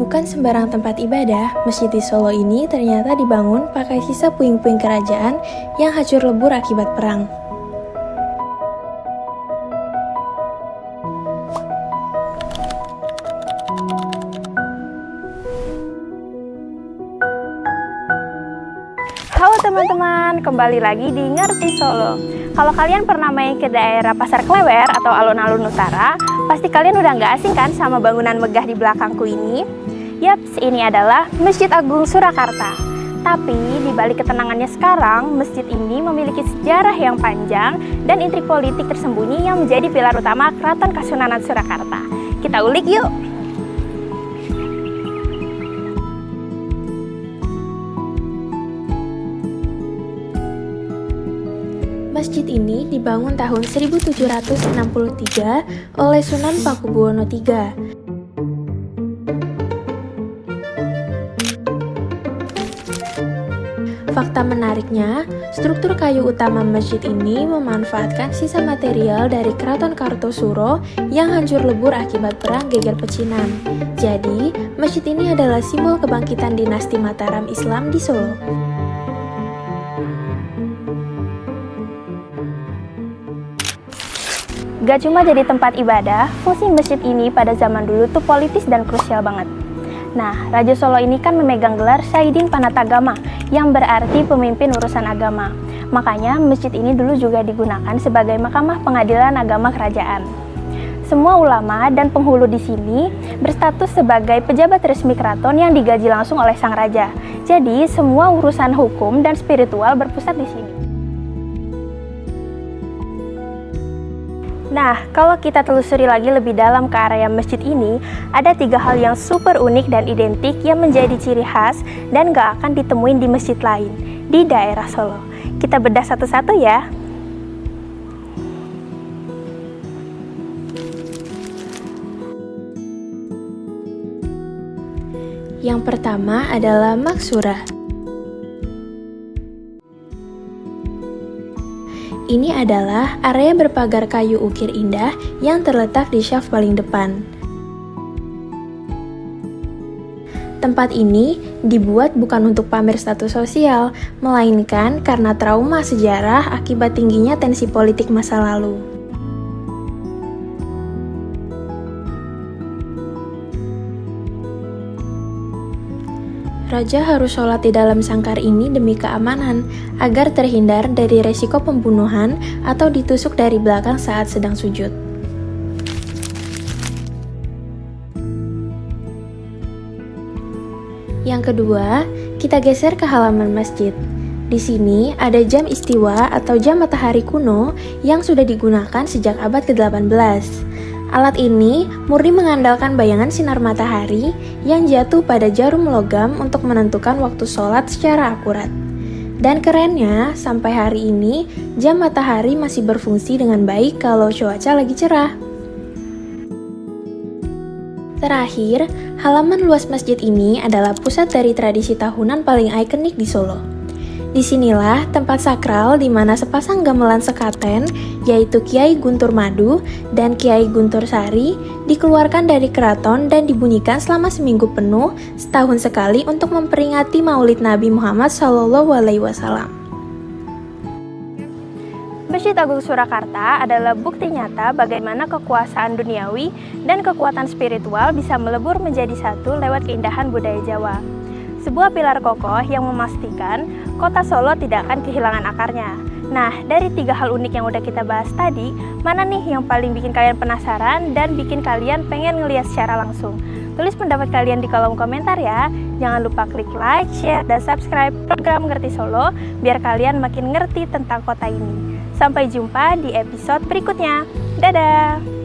Bukan sembarang tempat ibadah, masjid di Solo ini ternyata dibangun pakai sisa puing-puing kerajaan yang hancur lebur akibat perang. Halo teman-teman, kembali lagi di Ngerti Solo. Kalau kalian pernah main ke daerah Pasar Klewer atau alun-alun utara, pasti kalian udah nggak asing kan sama bangunan megah di belakangku ini? Yaps, ini adalah Masjid Agung Surakarta. Tapi di balik ketenangannya sekarang, masjid ini memiliki sejarah yang panjang dan intrik politik tersembunyi yang menjadi pilar utama Keraton Kasunanan Surakarta. Kita ulik yuk! Masjid ini dibangun tahun 1763 oleh Sunan Pakubuwono III. Fakta menariknya, struktur kayu utama masjid ini memanfaatkan sisa material dari Keraton Kartosuro yang hancur lebur akibat perang Geger Pecinan. Jadi, masjid ini adalah simbol kebangkitan dinasti Mataram Islam di Solo. Gak cuma jadi tempat ibadah, fungsi masjid ini pada zaman dulu tuh politis dan krusial banget. Nah, Raja Solo ini kan memegang gelar Saidin Panatagama, yang berarti pemimpin urusan agama. Makanya masjid ini dulu juga digunakan sebagai mahkamah pengadilan agama kerajaan. Semua ulama dan penghulu di sini berstatus sebagai pejabat resmi keraton yang digaji langsung oleh sang raja. Jadi, semua urusan hukum dan spiritual berpusat di sini. Nah, kalau kita telusuri lagi lebih dalam ke area masjid ini, ada 3 hal yang super unik dan identik yang menjadi ciri khas dan gak akan ditemuin di masjid lain di daerah Solo. Kita bedah satu-satu ya. Yang pertama adalah Maksurah. Ini adalah area berpagar kayu ukir indah yang terletak di syaf paling depan. Tempat ini dibuat bukan untuk pamer status sosial, melainkan karena trauma sejarah akibat tingginya tensi politik masa lalu. Raja harus sholat di dalam sangkar ini demi keamanan, agar terhindar dari resiko pembunuhan atau ditusuk dari belakang saat sedang sujud. Yang kedua, kita geser ke halaman masjid. Di sini ada jam istiwa atau jam matahari kuno yang sudah digunakan sejak abad ke-18. Alat ini murni mengandalkan bayangan sinar matahari yang jatuh pada jarum logam untuk menentukan waktu sholat secara akurat. Dan kerennya, sampai hari ini, jam matahari masih berfungsi dengan baik kalau cuaca lagi cerah. Terakhir, halaman luas masjid ini adalah pusat dari tradisi tahunan paling ikonik di Solo. Disinilah tempat sakral di mana sepasang gamelan sekaten, yaitu Kiai Guntur Madu dan Kiai Guntur Sari, dikeluarkan dari keraton dan dibunyikan selama seminggu penuh setahun sekali untuk memperingati Maulid Nabi Muhammad SAW. Masjid Agung Surakarta adalah bukti nyata bagaimana kekuasaan duniawi dan kekuatan spiritual bisa melebur menjadi satu lewat keindahan budaya Jawa. Sebuah pilar kokoh yang memastikan kota Solo tidak akan kehilangan akarnya. Nah, dari 3 hal unik yang udah kita bahas tadi, mana nih yang paling bikin kalian penasaran dan bikin kalian pengen ngeliat secara langsung? Tulis pendapat kalian di kolom komentar ya. Jangan lupa klik like, share, dan subscribe program Ngerti Solo biar kalian makin ngerti tentang kota ini. Sampai jumpa di episode berikutnya. Dadah!